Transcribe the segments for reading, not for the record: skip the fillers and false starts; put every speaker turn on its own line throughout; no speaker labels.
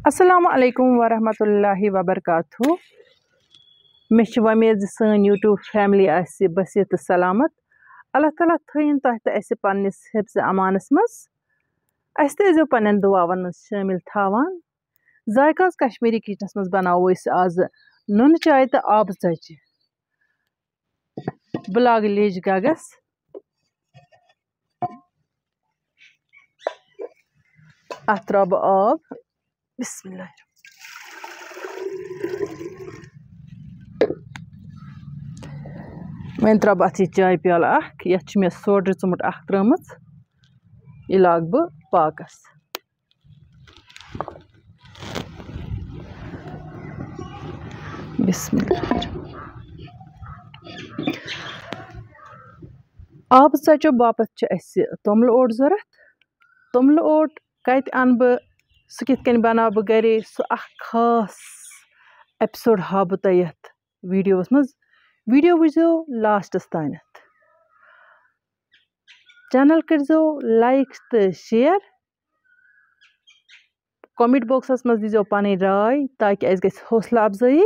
अस्सलामु अलैकुम वरहमतुल्लाहि वबरकातुहू। मे वमेद सन यूट्यूब फैमिली आसि बसियत सलामत। अल्लाह ताला थयन तह तो अस पन्निस हिफ्ज़ अमानस मज। अस तजो पन्न दुआवन शामिल थावान। जायकाज कश्मीरी किचनस मज बनावो आज नुन चाय तो आब ज़च। बुलाग लेज गगस अत त्रा बह आब। बिस्मिल्लाह वन त्रा बह चाय प्याल ये मे सोड्र चुमुट त्रम यह लाग बह पाकस। बिस्मिल्लाह आब ज़चो बापत तोमल ओट ज़रूरत। तोमल ओट कत अन बह सह कित कन बना बह घरे सह खास एपिसोड हा बह तह यथ वीडियोस मज। वीडियो वुचो लास्टस तानत। चैनल करो लाइक तो शेयर। कमेंट बॉक्सस मज दीजो पन राय ताकि अस गई हौसला अफजाई।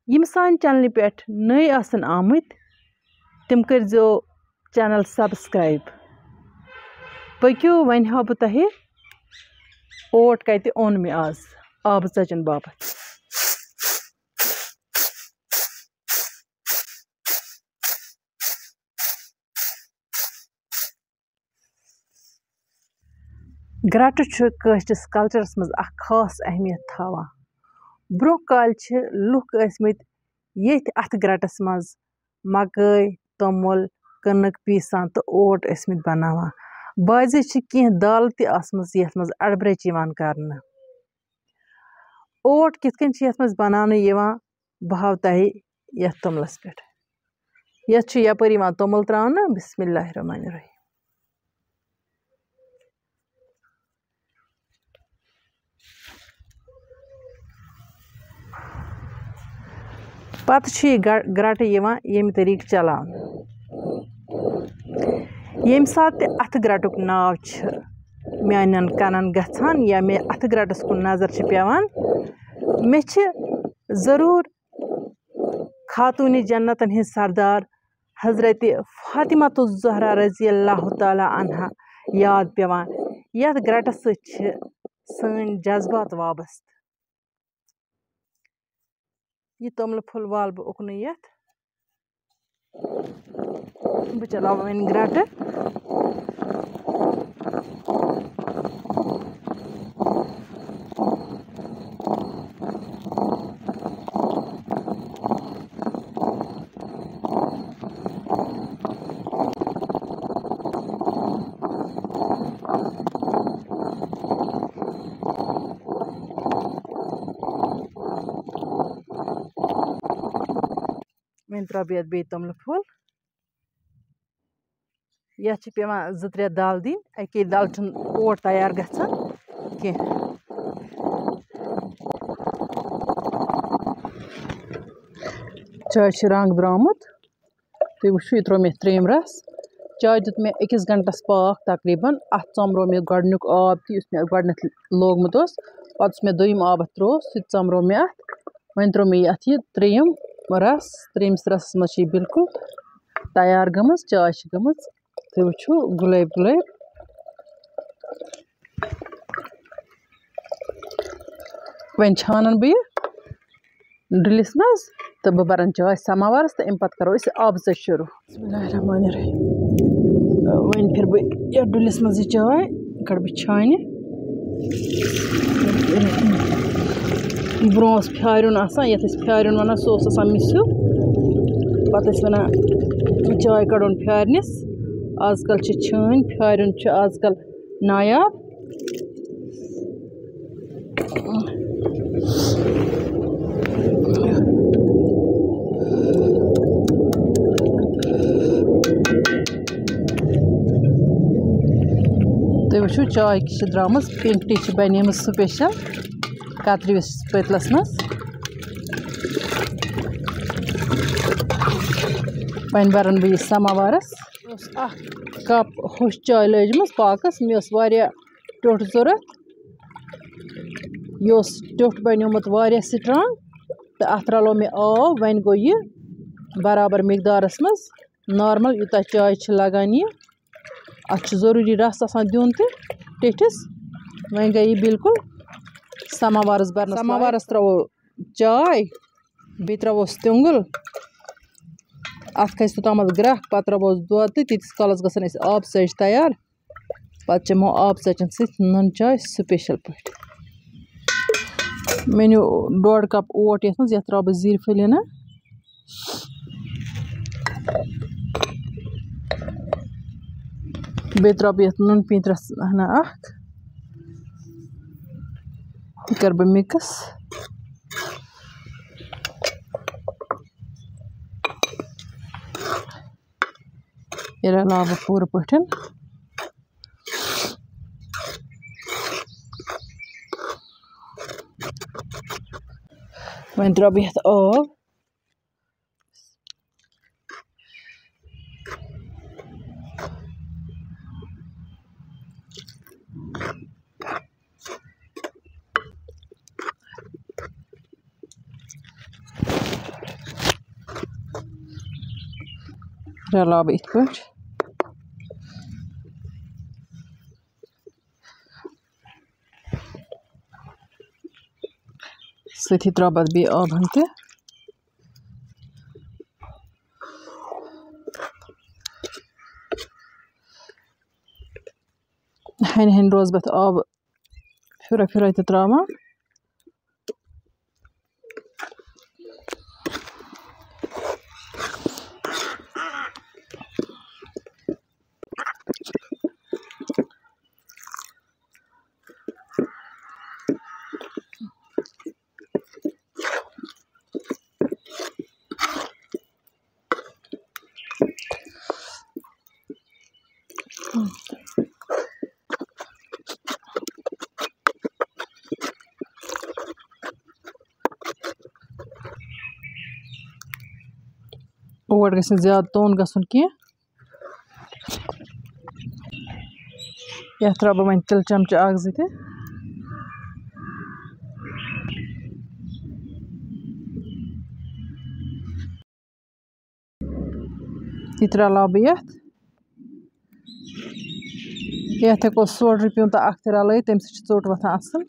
यम सान चैनल पे नई आसन आमत तिम करो चैनल सब्सक्राइब। पक्यो वन हा बह तह ओट कत ओन मे आज आब ज़चन बापत। ग्रट कशस कल्चरस मज खास अहमियत थावान। ब्रो काल लुक ये अथ ग्रटस मज मकई तोमुल कनक पीसान तो ओट बनावान। बाजे कह दाल तथ मज अड़ब्रच कर। ओट कित मज बनाने बह हाव तह यथ तोमलस पे। यथ यपर तोमुल त्रावन। बिस्मिल्लाह रहमान रहीम। पत ग्रट यम तरीक चलान। यम सात अथ ग्रटुक नाव मान कनन गछान या मे अथ ग्रटस कुन नजर पेवान मे जरूर खातून जन्नतन हिंद सरदार हजरत फातिमा ज़हरा रज़ी अल्लाह तआला अन्हा याद पेवान। यथ ग्रटस सन जज्बात वाबस्त। यह तोमल फुल वाल बह उकन यथ। बह चलाव वन ग्रट। वन त्रा बे तोमल फुल। यथ पेवान 2-3 दाल दिन अके दाल ओट तैयार गछान कह। चाय रंग द्रामुत तुम वो यह त्रो मे त्रेम रस। चाय दुत मे 1 घंटस पाक तकरीबन। अत चमरो मे गोडनुक आब तुस मे गोडनथ लोगमुत पत मे दोयम आब त्रो सह चमरो मे अत। वन त्रो मे अत यह त्रेम रस। त्रेमस रस मज बिल्कुल तैयार गम चाय गम। तुम वो गुलाब गुलाब। वन छानन बह डुलिस मज तो बह बरन चाय समावारस तो अम पत करो आब ज़च शुरू। बिस्मिल्लाहिर्रहमानिर्रहीम। वन फिर बह यह डुलिस मज चाय कड़ बह छान। ब्रो फ्यारुन ये फ्यारुन वन सह मिस्यू पत वन चाय कड़न फ्यारनिस। आजकल छान फ्यारुन आजकल नायाब। तुम वो चाय द्राम पिंक टी बन स्पेशल कतरविस पतलस मज। वन बरन बह समावारस कप होश चाय लजम पाकस मे टोट जरूरत यह टोट बनोमुत स्ट्रांग तो अत रलो मे आब वन गो यह बराबर मिकदारस मज नॉर्मल यूता चाय लगान यह अत जरूरी रस आसान दिन टिठिस वन गई बिल्कुल समावारस भरना समावारस त्रो चाय बे त्रोस त्योंगुल अत खस तोतम ग्रह पत त्रोस दुध तो तीस कालस गसन आब सच तैयार पत चमो आब सचन नुन चाय स्पेशल पे मेन्यू 1.5 कप ओट ये त्रा बह जीर फलिना बे त्रा बह नुन पीतरस हना कर बह मिक्स ये रला बह पूरा पठन वन त्रा बह आब रला बह इत पे सथी त्रा पत बे आबन ते हन हन रोज बत आब फिर फिर त्रावान ओट गस ज्यादा तोन गसन कह यह त्रा बह वन तिल चमच अख ज यह रलाव बह ये हेको सोड पियून तो अख रल तम सोट वथान असल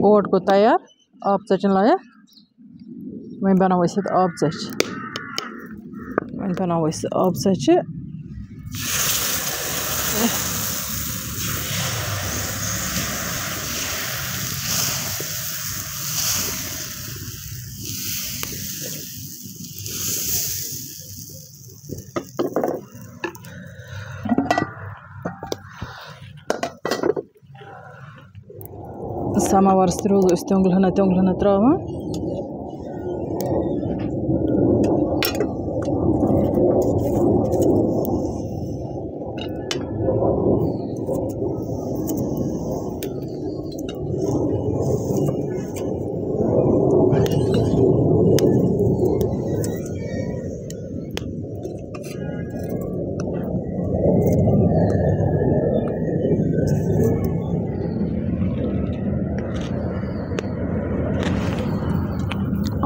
ओट गो तैयार आब चचन लायक वन बनावो आब चच वन बनावो आब चच समावार रोज त्योंगल हना त्रावान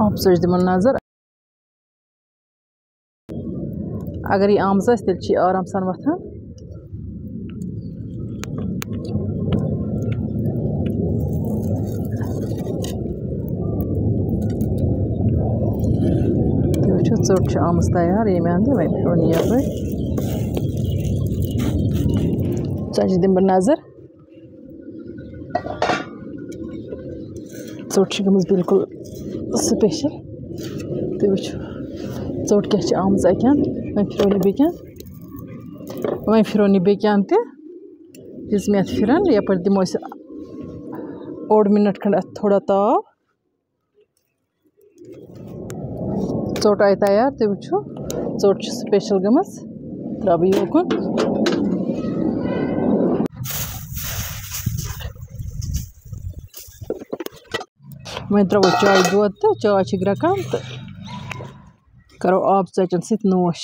आप सच दिमन नजर अगर यह आमज तेल आराम सान वथान चोट आमज तैयार ये अंद वन फोन यप चच दिम बह नजर चोट गम बिल्कुल स्पेशल तुम वो चोट क्या आमज अकन वन फिरोनी बेकन दिस मे फिरन यप दिमो ओड मिनट खंड थोड़ा ताव चोट आई तैयार तुम वो चोट स्पेशल गम त्रा बह योकुन वह त्रो चाय दूध तो चाय ग्रकान तो करो आब चचन सत नोश।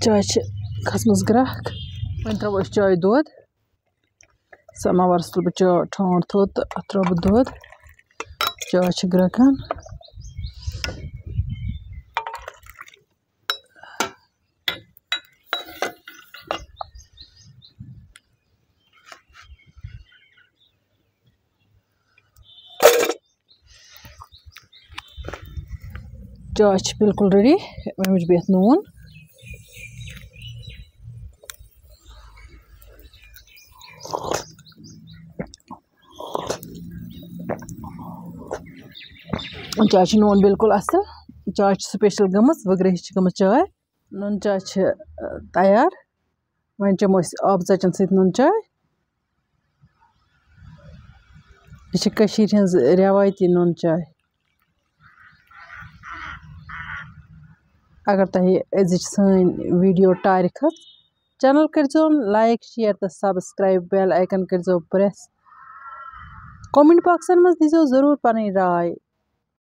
चाय खसमस ग्राक वह त्रो चाय दूध समावर तुल बह ठोंड थोद तो अत त्रो बह दूध चाय ग्रकान। चाय बिल्कुल रेडी वह बेत नून चाय नून बिल्कुल असल चाय स्पेशल गमस वगरह गम चाय नून चाय तैयार वह चमो आब चचन सत नून चाय। यह रवायती नून चाय। अगर तुम अजिच सन वीडियो टार खच चैनल करो लाइक शेयर तो सब्सक्राइब बेल आइकन करो प्रेस कमेंट बॉक्स मज दीजो जरूर पन राय।